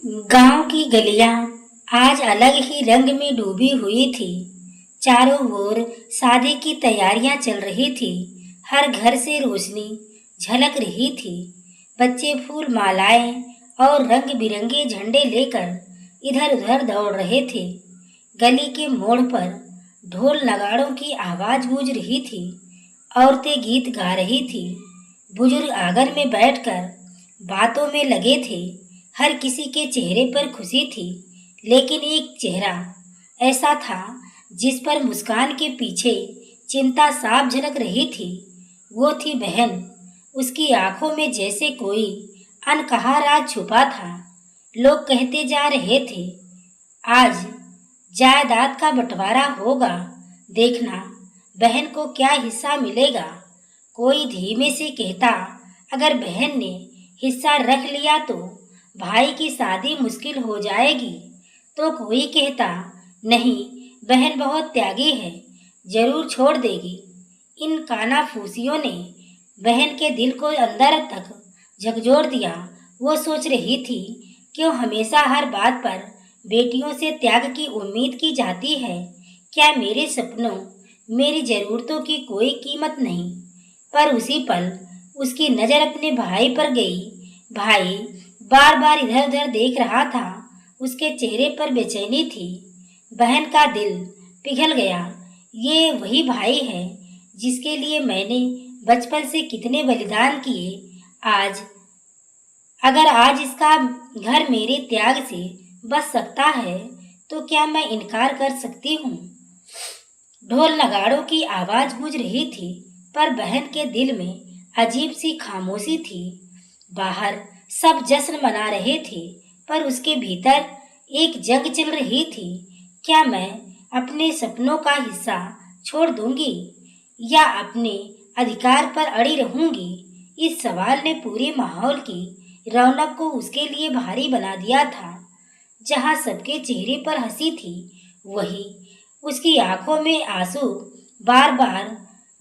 गांव की गलियां आज अलग ही रंग में डूबी हुई थी। चारों ओर शादी की तैयारियां चल रही थी। हर घर से रोशनी झलक रही थी। बच्चे फूल मालाएं और रंग बिरंगे झंडे लेकर इधर उधर दौड़ रहे थे। गली के मोड़ पर ढोल नगाड़ों की आवाज गूंज रही थी। औरतें गीत गा रही थी। बुजुर्ग आंगन में बैठकर बातों में लगे थे। हर किसी के चेहरे पर खुशी थी, लेकिन एक चेहरा ऐसा था जिस पर मुस्कान के पीछे चिंता साफ झलक रही थी। वो थी बहन। उसकी आंखों में जैसे कोई अनकहा राज छुपा था। लोग कहते जा रहे थे, आज जायदाद का बंटवारा होगा, देखना बहन को क्या हिस्सा मिलेगा। कोई धीमे से कहता, अगर बहन ने हिस्सा रख लिया तो भाई की शादी मुश्किल हो जाएगी। तो कोई कहता, नहीं, बहन बहुत त्यागी है, जरूर छोड़ देगी। इन कानाफूसियों ने बहन के दिल को अंदर तक झकझोर दिया। वो सोच रही थी, क्यों हमेशा हर बात पर बेटियों से त्याग की उम्मीद की जाती है। क्या मेरे सपनों, मेरी जरूरतों की कोई कीमत नहीं। पर उसी पल उसकी नज़र अपने भाई पर गई। भाई बार बार इधर उधर देख रहा था। उसके चेहरे पर बेचैनी थी। बहन का दिल पिघल गया। ये वही भाई है जिसके लिए मैंने बचपन से कितने बलिदान किए। आज अगर आज इसका घर मेरे त्याग से बच सकता है, तो क्या मैं इनकार कर सकती हूँ। ढोल नगाड़ों की आवाज गूंज रही थी, पर बहन के दिल में अजीब सी खामोशी थी। बाहर सब जश्न मना रहे थे, पर उसके भीतर एक जंग चल रही थी। क्या मैं अपने सपनों का हिस्सा छोड़ दूंगी या अपने अधिकार पर अड़ी रहूंगी। इस सवाल ने पूरे माहौल की रौनक को उसके लिए भारी बना दिया था। जहां सबके चेहरे पर हंसी थी, वही उसकी आंखों में आंसू बार बार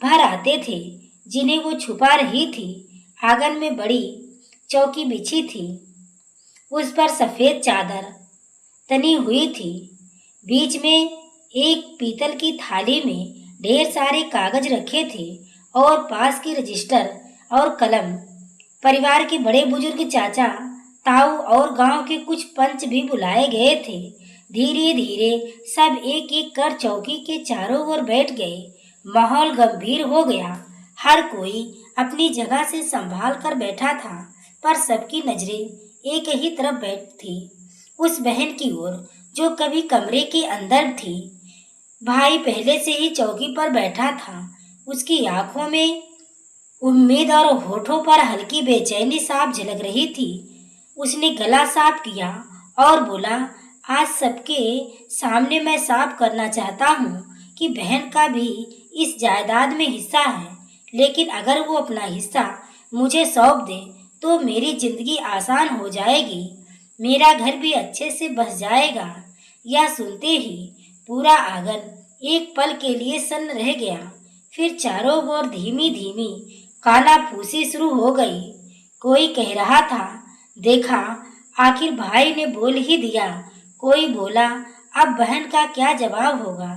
भर आते थे, जिन्हें वो छुपा रही थी। आंगन में बड़ी चौकी बिछी थी। उस पर सफेद चादर तनी हुई थी। बीच में एक पीतल की थाली में ढेर सारे कागज रखे थे और पास की रजिस्टर और कलम। परिवार के बड़े बुजुर्ग, चाचा ताऊ और गांव के कुछ पंच भी बुलाए गए थे। धीरे धीरे सब एक एक कर चौकी के चारों ओर बैठ गए। माहौल गंभीर हो गया। हर कोई अपनी जगह से संभाल कर बैठा था, पर सबकी नजरें एक ही तरफ बैठ थी, उस बहन की ओर जो कभी कमरे के अंदर थी। भाई पहले से ही चौकी पर बैठा था। उसकी आंखों में उम्मीद और होठों पर हल्की बेचैनी साफ झलक रही थी। उसने गला साफ किया और बोला, आज सबके सामने मैं साफ करना चाहता हूँ कि बहन का भी इस जायदाद में हिस्सा है, लेकिन अगर वो अपना हिस्सा मुझे सौंप दे तो मेरी जिंदगी आसान हो जाएगी। मेरा घर भी अच्छे से बस जाएगा। यह सुनते ही पूरा आंगन एक पल के लिए सन्न रह गया। फिर चारों ओर धीमी धीमी कानाफूसी शुरू हो गई। कोई कह रहा था, देखा, आखिर भाई ने बोल ही दिया। कोई बोला, अब बहन का क्या जवाब होगा,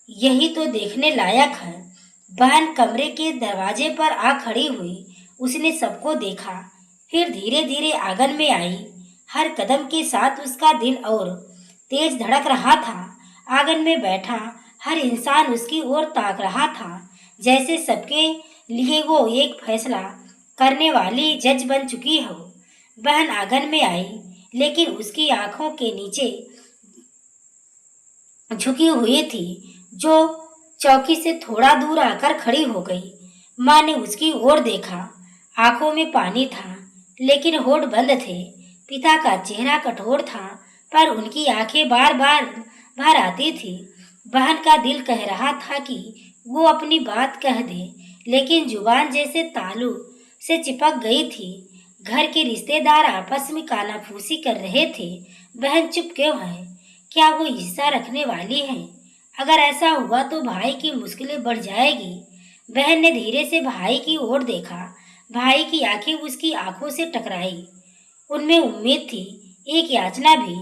यही तो देखने लायक है। बहन कमरे के दरवाजे पर आ खड़ी हुई। उसने सबको देखा, फिर धीरे धीरे आंगन में आई। हर कदम के साथ उसका दिल और तेज धड़क रहा था। आंगन में बैठा हर इंसान उसकी ओर ताक रहा था, जैसे सबके लिए वो एक फैसला करने वाली जज बन चुकी हो। बहन आंगन में आई, लेकिन उसकी आंखों के नीचे झुकी हुई थी, जो चौकी से थोड़ा दूर आकर खड़ी हो गई। माँ ने उसकी ओर देखा। आंखों में पानी था, लेकिन होठ बंद थे। पिता का चेहरा कठोर था, पर उनकी आंखें बार बार भर आती थी। बहन का दिल कह रहा था कि वो अपनी बात कह दे, लेकिन जुबान जैसे तालू से चिपक गई थी। घर के रिश्तेदार आपस में कानाफूसी कर रहे थे। बहन चुप क्यों है? क्या वो हिस्सा रखने वाली है? अगर ऐसा हुआ तो भाई की मुश्किलें बढ़ जाएगी। बहन ने धीरे से भाई की ओर देखा। भाई की आंखें उसकी आंखों से टकराई। उनमें उम्मीद थी एक याचना भी।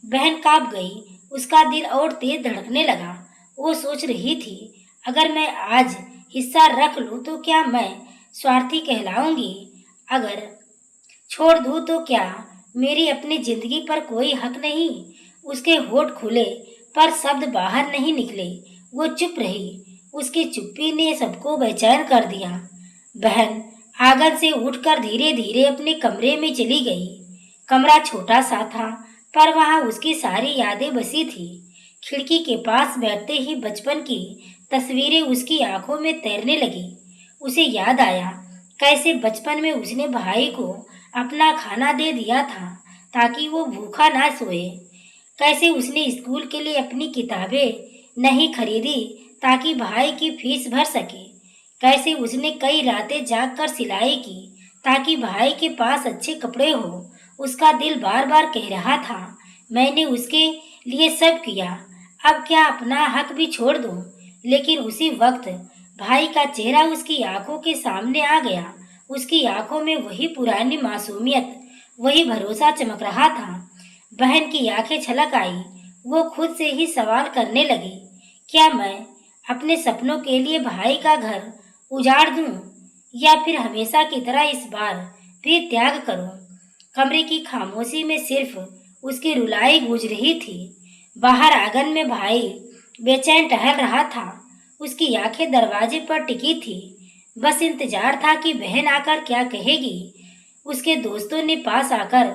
बहन कांप गई, उसका दिल और तेज धड़कने लगा। वो सोच रही थी, अगर मैं आज हिस्सा रख लूं तो क्या मैं स्वार्थी कहलाऊंगी? अगर छोड़ दूं तो क्या मेरी अपनी जिंदगी पर कोई हक नहीं? उसके होठ खुले पर शब्द बाहर नहीं निकले। वो चुप रही। उसकी चुप्पी ने सबको बेचैन कर दिया। बहन आंगन से उठकर धीरे धीरे अपने कमरे में चली गई। कमरा छोटा सा था, पर वहां उसकी सारी यादें बसी थी। खिड़की के पास बैठते ही बचपन की तस्वीरें उसकी आंखों में तैरने लगी। उसे याद आया कैसे बचपन में उसने भाई को अपना खाना दे दिया था ताकि वो भूखा ना सोए। कैसे उसने स्कूल के लिए अपनी किताबें नहीं खरीदी ताकि भाई की फीस भर सके। कैसे उसने कई रातें जागकर सिलाई की ताकि भाई के पास अच्छे कपड़े हो। उसका दिल बार बार कह रहा था, मैंने उसके लिए सब किया, अब क्या अपना हक भी छोड़ दूं? लेकिन उसी वक्त भाई का चेहरा उसकी आंखों के सामने आ गया। उसकी आंखों में वही पुरानी मासूमियत, वही भरोसा चमक रहा था। बहन की आंखें छलक आई। वो खुद से ही सवाल करने लगी, क्या मैं अपने सपनों के लिए भाई का घर उजाड़ दूं या फिर हमेशा की तरह इस बार भी त्याग करूं? कमरे की खामोशी में सिर्फ उसकी रुलाई गूंज रही थी। बाहर आंगन में भाई बेचैन टहल रहा था। उसकी आंखें दरवाजे पर टिकी थी। बस इंतजार था कि बहन आकर क्या कहेगी। उसके दोस्तों ने पास आकर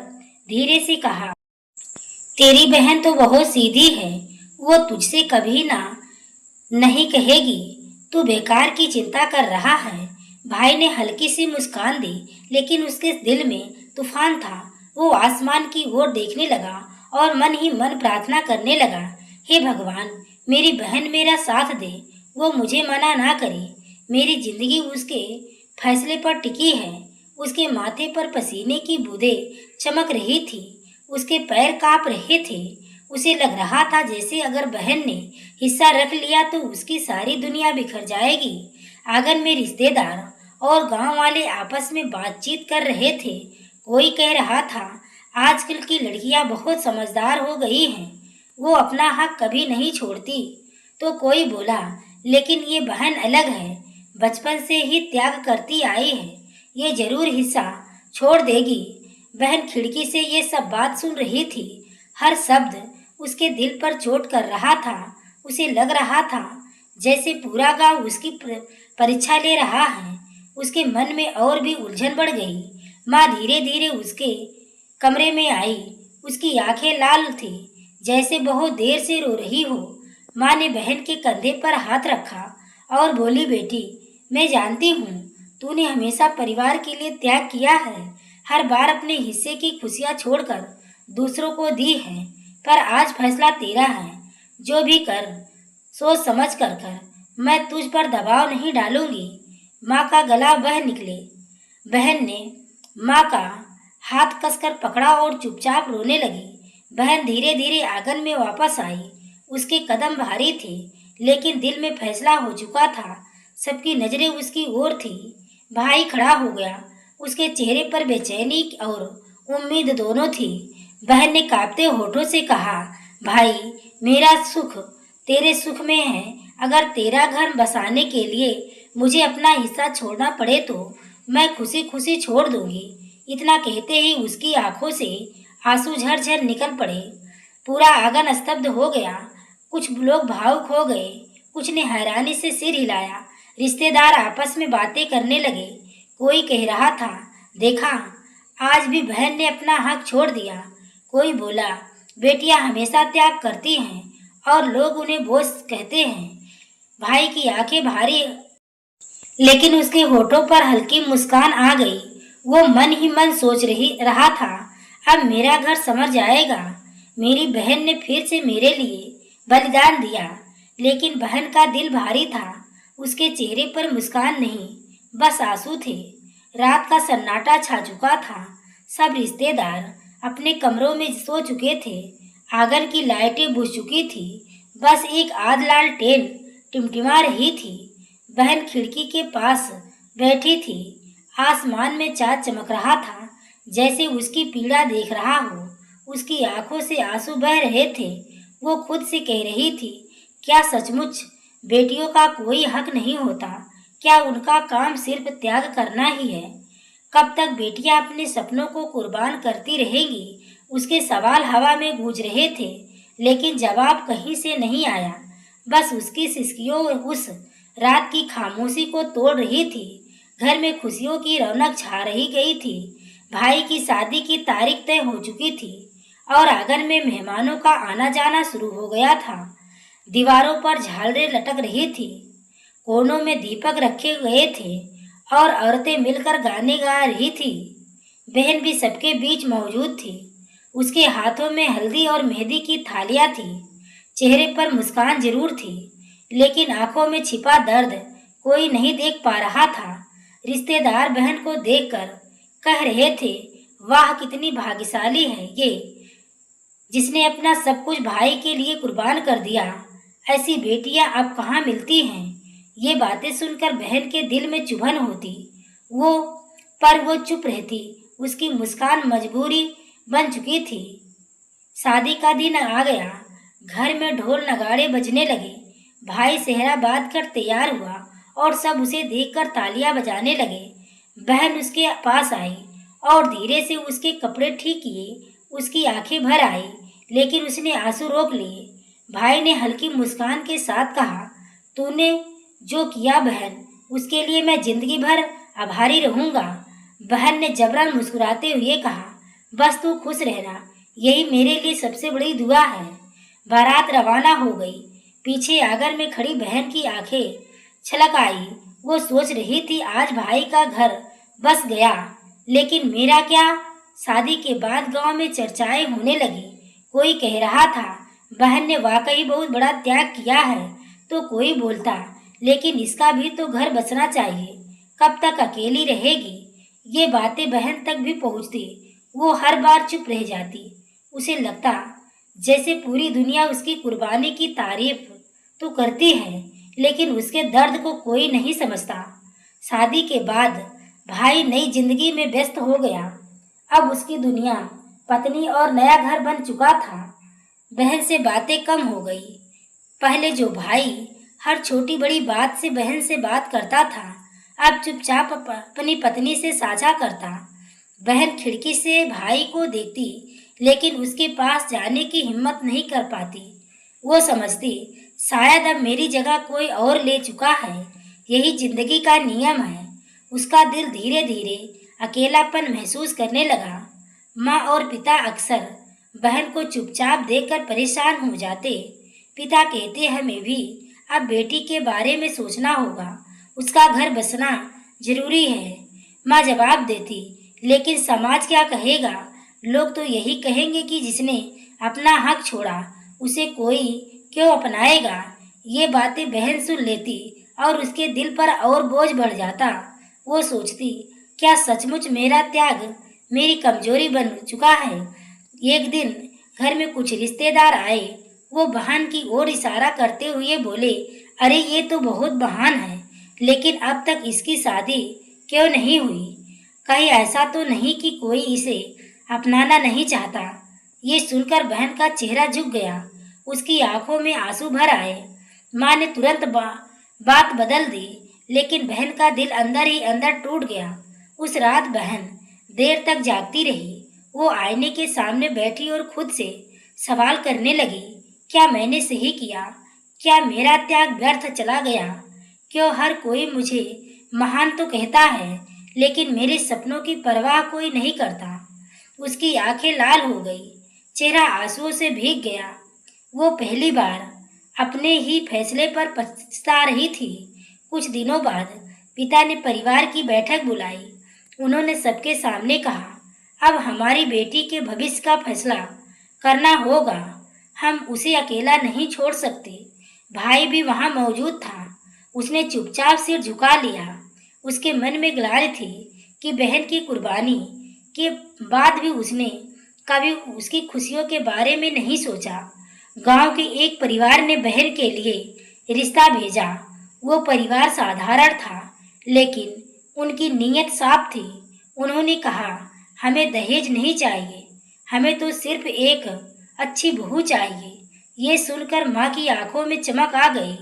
धीरे से कहा, तेरी बहन तो बहुत सीधी है, वो तुझसे कभी ना नहीं कहेगी, तू बेकार की चिंता कर रहा है। भाई ने हल्की सी मुस्कान दी, लेकिन उसके दिल में तूफान था। वो आसमान की ओर देखने लगा और मन ही मन प्रार्थना करने लगा, हे भगवान, मेरी बहन मेरा साथ दे, वो मुझे मना ना करे। मेरी जिंदगी उसके फैसले पर टिकी है। उसके माथे पर पसीने की बूंदें चमक रही थी। उसके पैर कांप रहे थे। उसे लग रहा था जैसे अगर बहन ने हिस्सा रख लिया तो उसकी सारी दुनिया बिखर जाएगी। आंगन में रिश्तेदार और गांव वाले आपस में बातचीत कर रहे थे। कोई कह रहा था, आजकल की लड़कियां बहुत समझदार हो गई हैं, वो अपना हक कभी नहीं छोड़ती। तो कोई बोला, लेकिन ये बहन अलग है, बचपन से ही त्याग करती आई है, ये जरूर हिस्सा छोड़ देगी। बहन खिड़की से ये सब बात सुन रही थी। हर शब्द उसके दिल पर चोट कर रहा था। उसे लग रहा था जैसे पूरा गांव उसकी परीक्षा ले रहा है। उसके मन में और भी उलझन बढ़ गई। माँ धीरे धीरे उसके कमरे में आई। उसकी आंखें लाल थी, जैसे बहुत देर से रो रही हो। माँ ने बहन के कंधे पर हाथ रखा और बोली, बेटी, मैं जानती हूँ तूने हमेशा परिवार के लिए त्याग किया है, हर बार अपने हिस्से की खुशियाँ छोड़कर दूसरों को दी है, पर आज फैसला तेरा है। जो भी कर, सोच समझ कर। मैं तुझ पर दबाव नहीं डालूंगी। माँ का गला बह निकले। बहन ने माँ का हाथ कसकर पकड़ा और चुपचाप रोने लगी। बहन धीरे धीरे आंगन में वापस आई। उसके कदम भारी थे, लेकिन दिल में फैसला हो चुका था। सबकी नजरें उसकी ओर थी। भाई खड़ा हो गया। उसके चेहरे पर बेचैनी और उम्मीद दोनों थी। बहन ने कांपते होठों से कहा, भाई, मेरा सुख तेरे सुख में है। अगर तेरा घर बसाने के लिए मुझे अपना हिस्सा छोड़ना पड़े तो मैं खुशी खुशी छोड़ दूंगी। इतना कहते ही उसकी आंखों से आंसू झरझर निकल पड़े। पूरा आंगन स्तब्ध हो गया। कुछ लोग भावुक हो गए, कुछ ने हैरानी से सिर हिलाया। रिश्तेदार आपस में बातें करने लगे। कोई कह रहा था, देखा, आज भी बहन ने अपना हक छोड़ दिया। कोई बोला, बेटियां हमेशा त्याग करती हैं और लोग उन्हें बोझ कहते हैं। भाई की आंखें भारी, लेकिन उसके होठों पर हल्की मुस्कान आ गई। वो मन ही मन सोच रहा था, अब मेरा घर संवर जाएगा। मेरी बहन ने फिर से मेरे लिए बलिदान दिया। लेकिन बहन का दिल भारी था। उसके चेहरे पर मुस्कान नहीं, बस आंसू थे। रात का सन्नाटा छा चुका था। सब रिश्तेदार अपने कमरों में सो चुके थे। आंगन की लाइटें बुझ चुकी थी। बस एक आध लालटेन टिमटिमा रही थी। बहन खिड़की के पास बैठी थी। आसमान में चाँद चमक रहा था, जैसे उसकी पीड़ा देख रहा हो। उसकी आंखों से आंसू बह रहे थे। वो खुद से कह रही थी, क्या सचमुच बेटियों का कोई हक नहीं होता? क्या उनका काम सिर्फ त्याग करना ही है? कब तक बेटियां अपने सपनों को कुर्बान करती रहेंगी? उसके सवाल हवा में गूंज रहे थे, लेकिन जवाब कहीं से नहीं आया। बस उसकी सिसकियों उस रात की खामोशी को तोड़ रही थी। घर में खुशियों की रौनक छा रही गई थी। भाई की शादी की तारीख तय हो चुकी थी और आंगन में मेहमानों का आना जाना शुरू हो गया था। दीवारों पर झालरें लटक रही थी, कोनों में दीपक रखे गए थे और औरतें मिलकर गाने गा रही थी। बहन भी सबके बीच मौजूद थी। उसके हाथों में हल्दी और मेहंदी की थालियां थी। चेहरे पर मुस्कान जरूर थी, लेकिन आंखों में छिपा दर्द कोई नहीं देख पा रहा था। रिश्तेदार बहन को देखकर कह रहे थे, वाह कितनी भाग्यशाली है ये, जिसने अपना सब कुछ भाई के लिए कुर्बान कर दिया। ऐसी बेटियां अब कहाँ मिलती हैं? ये बातें सुनकर बहन के दिल में चुभन होती। वो वो चुप रहती। उसकी मुस्कान मजबूरी बन चुकी थी। शादी का दिन आ गया। घर में ढोल नगाड़े बजने लगे। भाई सेहरा बांध कर तैयार हुआ और सब उसे देखकर तालियां बजाने लगे। बहन उसके पास आई और धीरे से उसके कपड़े ठीक किए। उसकी आंखें भर आई, लेकिन उसने आंसू रोक लिए। भाई ने हल्की मुस्कान के साथ कहा, तूने जो किया बहन, उसके लिए मैं जिंदगी भर आभारी रहूंगा। बहन ने जबरन मुस्कुराते हुए कहा, बस तू खुश रहना, यही मेरे लिए सबसे बड़ी दुआ है। बारात रवाना हो गई। पीछे आंगन में खड़ी बहन की आंखें छलक आई। वो सोच रही थी, आज भाई का घर बस गया, लेकिन मेरा क्या? शादी के बाद गांव में चर्चाएं होने लगी। कोई कह रहा था, बहन ने वाकई बहुत बड़ा त्याग किया है। तो कोई बोलता, लेकिन इसका भी तो घर बचना चाहिए, कब तक अकेली रहेगी? ये बातें बहन तक भी पहुंचती। वो हर बार चुप रह जाती। उसे लगता जैसे पूरी दुनिया उसकी कुर्बानी की तारीफ तो करती है, लेकिन उसके दर्द को कोई नहीं समझता। शादी के बाद भाई नई जिंदगी में व्यस्त हो गया। अब उसकी दुनिया पत्नी और नया घर बन चुका था। बहन से बातें कम हो गई। पहले जो भाई हर छोटी बड़ी बात से बहन से बात करता था, अब चुपचाप अपनी पत्नी से साझा करता। बहन खिड़की से भाई को देखती, लेकिन उसके पास जाने की हिम्मत नहीं कर पाती। वो समझती, शायद अब मेरी जगह कोई और ले चुका है। यही जिंदगी का नियम है। उसका दिल धीरे धीरे अकेलापन महसूस करने लगा। माँ और पिता अक्सर बहन को चुपचाप देखकर परेशान हो जाते। पिता कहते, हमें भी अब बेटी के बारे में सोचना होगा, उसका घर बसना जरूरी है। माँ जवाब देती, लेकिन समाज क्या कहेगा? लोग तो यही कहेंगे कि जिसने अपना हक छोड़ा उसे कोई क्यों अपनाएगा। ये बातें बहन सुन लेती और उसके दिल पर और बोझ बढ़ जाता। वो सोचती, क्या सचमुच मेरा त्याग मेरी कमजोरी बन चुका है? एक दिन घर में कुछ रिश्तेदार आए। वो बहन की ओर इशारा करते हुए बोले, अरे ये तो बहुत बहान है, लेकिन अब तक इसकी शादी क्यों नहीं हुई? कहीं ऐसा तो नहीं कि कोई इसे अपनाना नहीं चाहता? ये सुनकर बहन का चेहरा झुक गया। उसकी आंखों में आंसू भर आए। माँ ने तुरंत बात बदल दी, लेकिन बहन का दिल अंदर ही अंदर टूट गया। उस रात बहन देर तक जागती रही। वो आईने के सामने बैठी और खुद से सवाल करने लगी, क्या मैंने सही किया? क्या मेरा त्याग व्यर्थ चला गया? क्यों हर कोई मुझे महान तो कहता है, लेकिन मेरे सपनों की परवाह कोई नहीं करता? उसकी आंखें लाल हो गई, चेहरा आंसुओं से भीग गया। वो पहली बार अपने ही फैसले पर पछता रही थी। कुछ दिनों बाद पिता ने परिवार की बैठक बुलाई। उन्होंने सबके सामने कहा, अब हमारी बेटी के भविष्य का फैसला करना होगा। हम उसे अकेला नहीं छोड़ सकते। भाई भी वहां मौजूद था। उसने चुपचाप सिर झुका लिया। उसके मन में ग्लानि थी कि बहन की कुर्बानी के बाद भी उसने कभी उसकी खुशियों के बारे में नहीं सोचा। गांव के एक परिवार ने बहन के लिए रिश्ता भेजा। वो परिवार साधारण था, लेकिन उनकी नीयत साफ थी। उन्होंने कहा, हमें दहेज नहीं चाहिए, हमें तो सिर्फ एक अच्छी बहू चाहिए। ये सुनकर माँ की आंखों में चमक आ गई।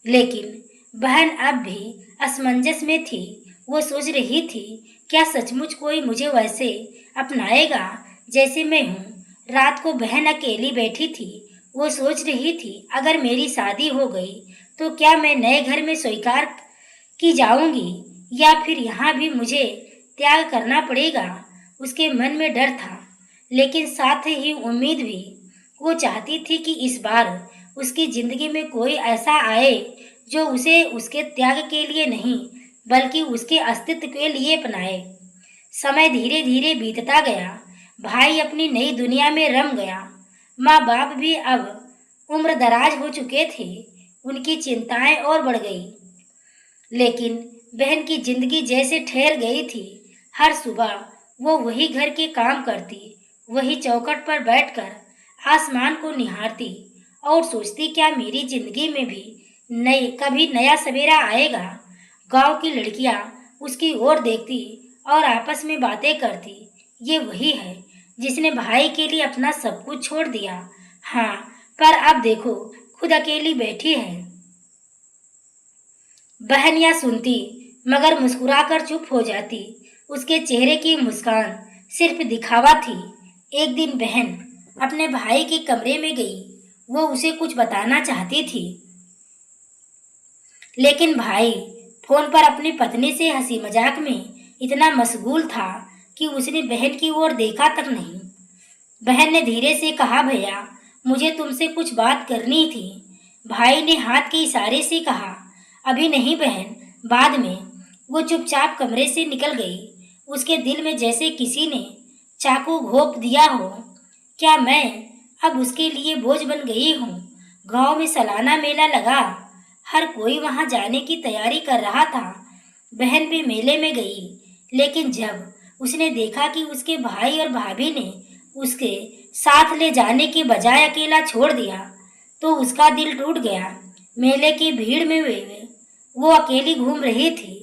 लेकिन बहन अब भी असमंजस में थी। वो सोच रही थी, क्या सचमुच कोई मुझे वैसे अपनाएगा जैसे मैं हूँ। रात को बहन अकेली बैठी थी। वो सोच रही थी, अगर मेरी शादी हो गई तो क्या मैं नए घर में स्वीकार की जाऊंगी या फिर यहाँ भी मुझे त्याग करना पड़ेगा। उसके मन में डर था, लेकिन साथ ही उम्मीद भी। वो चाहती थी कि इस बार उसकी जिंदगी में कोई ऐसा आए जो उसे उसके त्याग के लिए नहीं बल्कि उसके अस्तित्व के लिए अपनाए। समय धीरे धीरे बीतता गया। भाई अपनी नई दुनिया में रम गया। माँ बाप भी अब उम्र दराज हो चुके थे। उनकी चिंताएं और बढ़ गई। लेकिन बहन की जिंदगी जैसे ठहर गई थी। हर सुबह वो वही घर के काम करती, वही चौखट पर बैठकर आसमान को निहारती और सोचती, क्या मेरी जिंदगी में भी कभी नया सवेरा आएगा। गांव की लड़कियां उसकी ओर देखती और आपस में बातें करती। ये वही है जिसने भाई के लिए अपना सब कुछ छोड़ दिया। हाँ, पर अब देखो, खुद अकेली बैठी है। बहन यह सुनती मगर मुस्कुराकर चुप हो जाती। उसके चेहरे की मुस्कान सिर्फ दिखावा थी। एक दिन बहन अपने भाई के कमरे में गई। वो उसे कुछ बताना चाहती थी, लेकिन भाई फोन पर अपनी पत्नी से हंसी मजाक में इतना मशगूल था कि उसने बहन की ओर देखा तक नहीं। बहन ने धीरे से कहा, भैया मुझे तुमसे कुछ बात करनी थी। भाई ने हाथ के इशारे से कहा, अभी नहीं बहन, बाद में। वो चुपचाप कमरे से निकल गई। उसके दिल में जैसे किसी ने चाकू घोंप दिया हो। क्या मैं अब उसके लिए बोझ बन गई हूँ। गांव में सालाना मेला लगा। हर कोई वहां जाने की तैयारी कर रहा था। बहन भी मेले में गई, लेकिन जब उसने देखा कि उसके भाई और भाभी ने उसके साथ ले जाने के बजाय अकेला छोड़ दिया, तो उसका दिल टूट गया। मेले की भीड़ में वो अकेली घूम रही थी।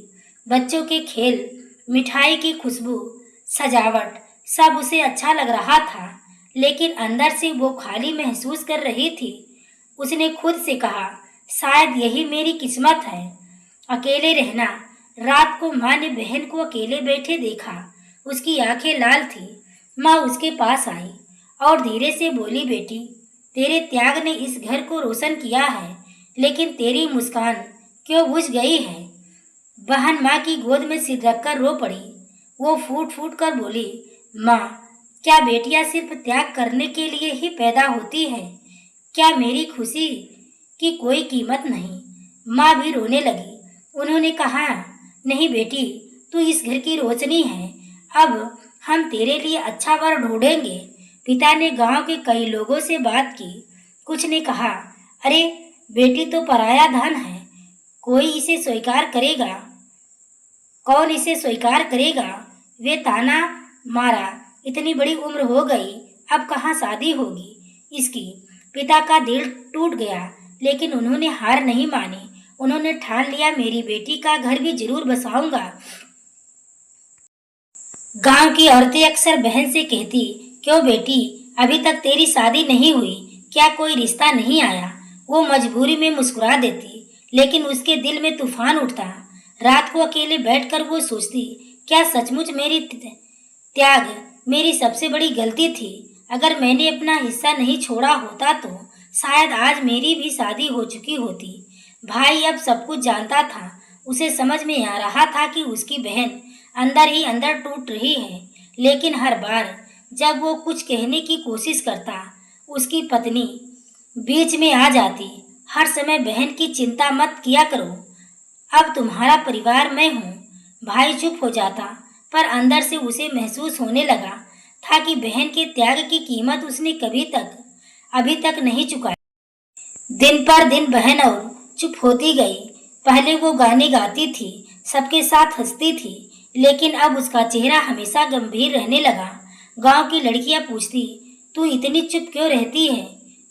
बच्चों के खेल, मिठाई की खुशबू, सजावट सब उसे अच्छा लग रहा था, लेकिन अंदर से वो खाली महसूस कर रही थी। उसने खुद से कहा, शायद यही मेरी किस्मत है, अकेले रहना। रात को माँ ने बहन को अकेले बैठे देखा। उसकी आंखें लाल थी। माँ उसके पास आई और धीरे से बोली, बेटी, तेरे त्याग ने इस घर को रोशन किया है, लेकिन तेरी मुस्कान क्यों बुझ गई है। बहन माँ की गोद में सिर रखकर रो पड़ी। वो फूट फूट कर बोली, माँ, क्या बेटियां सिर्फ त्याग करने के लिए ही पैदा होती है। क्या मेरी खुशी की कोई कीमत नहीं। माँ भी रोने लगी। उन्होंने कहा, नहीं बेटी, तू इस घर की रोशनी है। अब हम तेरे लिए अच्छा वर ढूंढेंगे। पिता ने गांव के कई लोगों से बात की। कुछ ने कहा, अरे बेटी तो पराया धन है, कोई इसे स्वीकार करेगा, कौन इसे स्वीकार करेगा। वे ताना मारा, इतनी बड़ी उम्र हो गई, अब कहाँ शादी होगी इसकी। पिता का दिल टूट गया, लेकिन उन्होंने हार नहीं मानी। उन्होंने ठान लिया, मेरी बेटी का घर भी जरूर बसाऊंगा। गांव की औरतें अक्सर बहन से कहती, क्यों बेटी, अभी तक तेरी शादी नहीं हुई, क्या कोई रिश्ता नहीं आया। वो मजबूरी में मुस्कुरा देती, लेकिन उसके दिल में तूफान उठता। रात को अकेले बैठकर वो सोचती, क्या सचमुच मेरी त्याग मेरी सबसे बड़ी गलती थी। अगर मैंने अपना हिस्सा नहीं छोड़ा होता तो शायद आज मेरी भी शादी हो चुकी होती। भाई अब सब कुछ जानता था। उसे समझ में आ रहा था कि उसकी बहन अंदर ही अंदर टूट रही है, लेकिन हर बार जब वो कुछ कहने की कोशिश करता, उसकी पत्नी बीच में आ जाती। हर समय बहन की चिंता मत किया करो, अब तुम्हारा परिवार मैं हूँ। भाई चुप हो जाता, पर अंदर से उसे महसूस होने लगा था कि बहन के त्याग की कीमत उसने अभी तक नहीं चुकाई। दिन पर दिन बहन और चुप होती गई। पहले वो गाने गाती थी, सबके साथ हंसती थी, लेकिन अब उसका चेहरा हमेशा गंभीर रहने लगा। गांव की लड़कियां पूछती, तू इतनी चुप क्यों रहती है।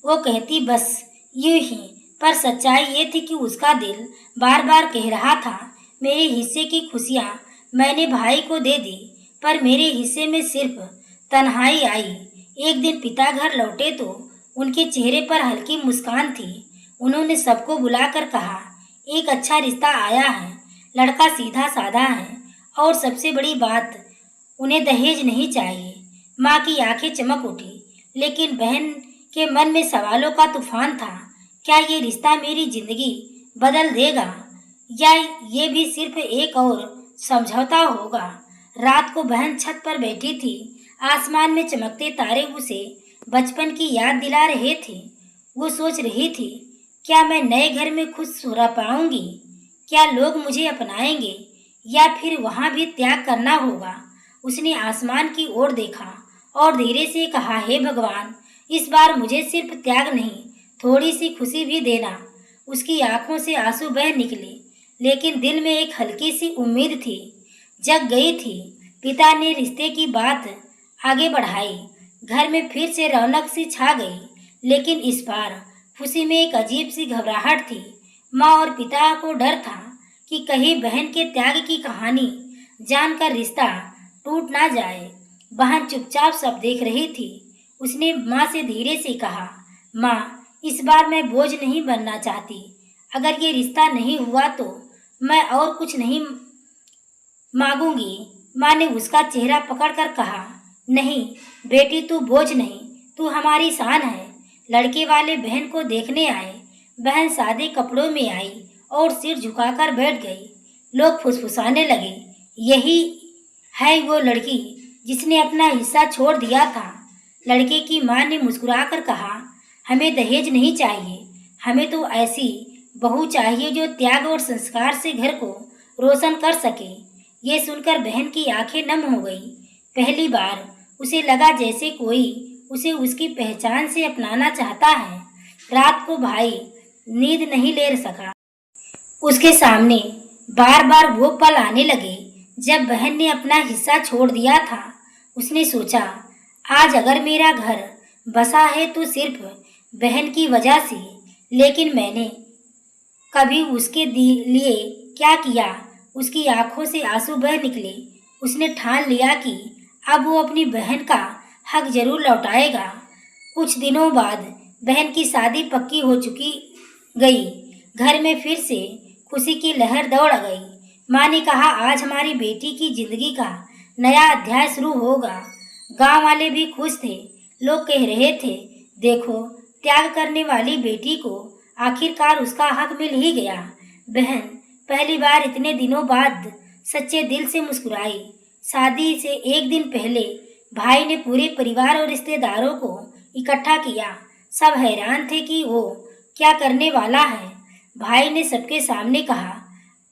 वो कहती, बस यूं ही। पर सच्चाई ये थी कि उसका दिल बार बार कह रहा था, मेरे हिस्से की खुशियां मैंने भाई को दे दी, पर मेरे हिस्से में सिर्फ तन्हाई आई। एक दिन पिता घर लौटे तो उनके चेहरे पर हल्की मुस्कान थी। उन्होंने सबको बुलाकर कहा, एक अच्छा रिश्ता आया है, लड़का सीधा साधा है और सबसे बड़ी बात, उन्हें दहेज नहीं चाहिए। माँ की आंखें चमक उठी, लेकिन बहन के मन में सवालों का तूफान था। क्या ये रिश्ता मेरी जिंदगी बदल देगा या ये भी सिर्फ एक और समझौता होगा? रात को बहन छत पर बैठी थी। आसमान में चमकते तारे उसे बचपन की याद दिला रहे थे। वो सोच रही थी, क्या मैं नए घर में खुश रह पाऊंगी? क्या लोग मुझे अपनाएंगे या फिर वहाँ भी त्याग करना होगा? उसने आसमान की ओर देखा और धीरे से कहा, हे भगवान, इस बार मुझे सिर्फ त्याग नहीं, थोड़ी सी खुशी भी देना। उसकी आंखों से आंसू बह निकले, लेकिन दिल में एक हल्की सी उम्मीद थी, जग गई थी। पिता ने रिश्ते की बात आगे बढ़ाई। घर में फिर से रौनक सी छा गई, लेकिन इस बार खुशी में एक अजीब सी घबराहट थी। माँ और पिता को डर था कि कहीं बहन के त्याग की कहानी जानकर रिश्ता टूट ना जाए। बहन चुपचाप सब देख रही थी। उसने माँ से धीरे से कहा, माँ, इस बार मैं बोझ नहीं बनना चाहती। अगर ये रिश्ता नहीं हुआ तो मैं और कुछ नहीं मांगूंगी। माँ ने उसका चेहरा पकड़कर कहा, नहीं बेटी, तू बोझ नहीं, तू हमारी शान है। लड़के वाले बहन को देखने आए। बहन सादे कपड़ों में आई और सिर झुकाकर बैठ गई। लोग फुसफुसाने लगे, यही है वो लड़की जिसने अपना हिस्सा छोड़ दिया था। लड़के की माँ ने मुस्कुराकर कहा, हमें दहेज नहीं चाहिए, हमें तो ऐसी बहू चाहिए जो त्याग और संस्कार से घर को रोशन कर सके। ये सुनकर बहन की आंखें नम हो गई। पहली बार उसे लगा जैसे कोई उसे उसकी पहचान से अपनाना चाहता है। रात को भाई नींद नहीं ले सका। उसके सामने बार बार वो पल आने लगे जब बहन ने अपना हिस्सा छोड़ दिया था। उसने सोचा, आज अगर मेरा घर बसा है तो सिर्फ बहन की वजह से, लेकिन मैंने कभी उसके लिए क्या किया? उसकी आंखों से आंसू बह निकले। उसने ठान लिया कि अब वो अपनी बहन का हक जरूर लौटाएगा। कुछ दिनों बाद बहन की शादी पक्की हो चुकी गई। घर में फिर से खुशी की लहर दौड़ गई। माँ ने कहा, आज हमारी बेटी की जिंदगी का नया अध्याय शुरू होगा। गांव वाले भी खुश थे। लोग कह रहे थे, देखो, त्याग करने वाली बेटी को आखिरकार उसका हक मिल ही गया। बहन पहली बार इतने दिनों बाद सच्चे दिल से मुस्कुराई। शादी से एक दिन पहले भाई ने पूरे परिवार और रिश्तेदारों को इकट्ठा किया। सब हैरान थे कि वो क्या करने वाला है। भाई ने सबके सामने कहा,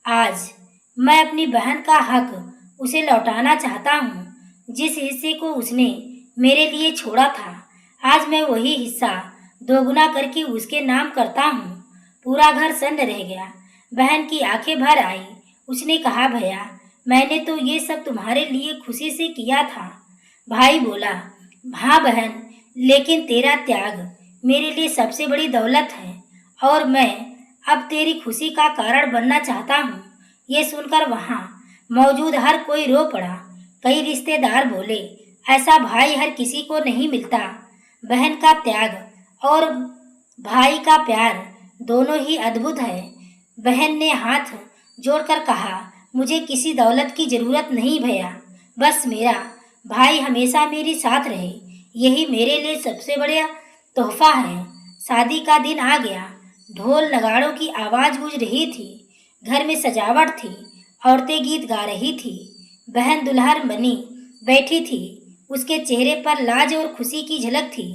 आज मैं अपनी बहन का हक उसे लौटाना चाहता हूँ। जिस हिस्से को उसने मेरे लिए छोड़ा था, आज मैं वही हिस्सा दोगुना करके उसके नाम करता हूँ। पूरा घर सन्न रह गया। बहन की आंखें भर आई। उसने कहा, भैया, मैंने तो ये सब तुम्हारे लिए खुशी से किया था। भाई बोला, हाँ बहन, लेकिन तेरा त्याग मेरे लिए सबसे बड़ी दौलत है और मैं अब तेरी खुशी का कारण बनना चाहता हूँ। ये सुनकर वहाँ मौजूद हर कोई रो पड़ा। कई रिश्तेदार बोले, ऐसा भाई हर किसी को नहीं मिलता। बहन का त्याग और भाई का प्यार दोनों ही अद्भुत है। बहन ने हाथ जोड़कर कहा, मुझे किसी दौलत की जरूरत नहीं भैया, बस मेरा भाई हमेशा मेरे साथ रहे, यही मेरे लिए सबसे बड़ा तोहफा है। शादी का दिन आ गया। ढोल नगाड़ों की आवाज़ गूंज रही थी। घर में सजावट थी। औरतें गीत गा रही थी। बहन दुल्हन बनी बैठी थी। उसके चेहरे पर लाज और खुशी की झलक थी।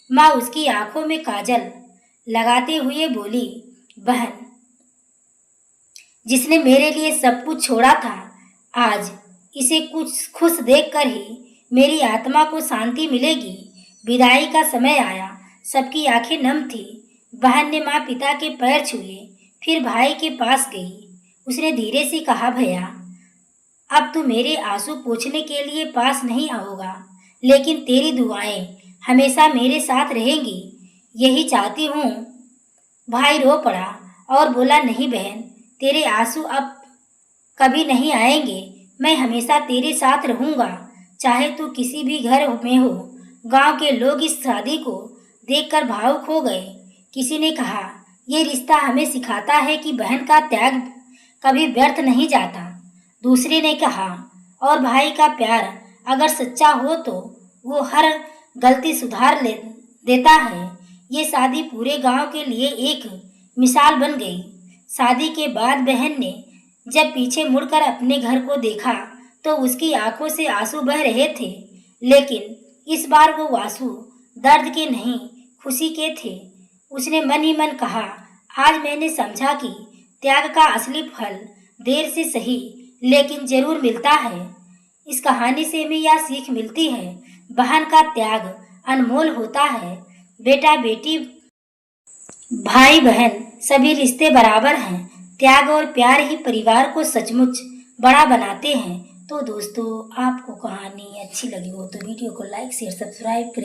माँ उसकी आंखों में काजल लगाते हुए बोली, बहन, जिसने मेरे लिए सब कुछ छोड़ा था, आज इसे कुछ खुश देखकर ही मेरी आत्मा को शांति मिलेगी। विदाई का समय आया। सबकी आंखें नम थी। बहन ने माँ पिता के पैर छुए, फिर भाई के पास गई। उसने धीरे से कहा, भैया, अब तू मेरे आंसू पोंछने के लिए पास नहीं आओगा, लेकिन तेरी दुआएं हमेशा मेरे साथ रहेंगी, यही चाहती हूँ। भाई रो पड़ा और बोला, नहीं बहन, तेरे आंसू अब कभी नहीं आएंगे। मैं हमेशा तेरे साथ रहूँगा, चाहे तू किसी भी घर में हो। गांव के लोग इस शादी को देखकर भावुक हो गए। किसी ने कहा, ये रिश्ता हमें सिखाता है कि बहन का त्याग कभी व्यर्थ नहीं जाता। दूसरे ने कहा, और भाई का प्यार अगर सच्चा हो तो वो हर गलती सुधार ले देता है। ये शादी पूरे गांव के लिए एक मिसाल बन गई। शादी के बाद बहन ने जब पीछे मुड़कर अपने घर को देखा तो उसकी आंखों से आंसू बह रहे थे, लेकिन इस बार वो आंसू दर्द के नहीं, खुशी के थे। उसने मन ही मन कहा, आज मैंने समझा कि त्याग का असली फल देर से सही लेकिन जरूर मिलता है। इस कहानी से हमें यह सीख मिलती है, बहन का त्याग अनमोल होता है। बेटा बेटी, भाई बहन सभी रिश्ते बराबर हैं। त्याग और प्यार ही परिवार को सचमुच बड़ा बनाते हैं। तो दोस्तों, आपको कहानी अच्छी लगी हो तो वीडियो को लाइक शेयर सब्सक्राइब करें।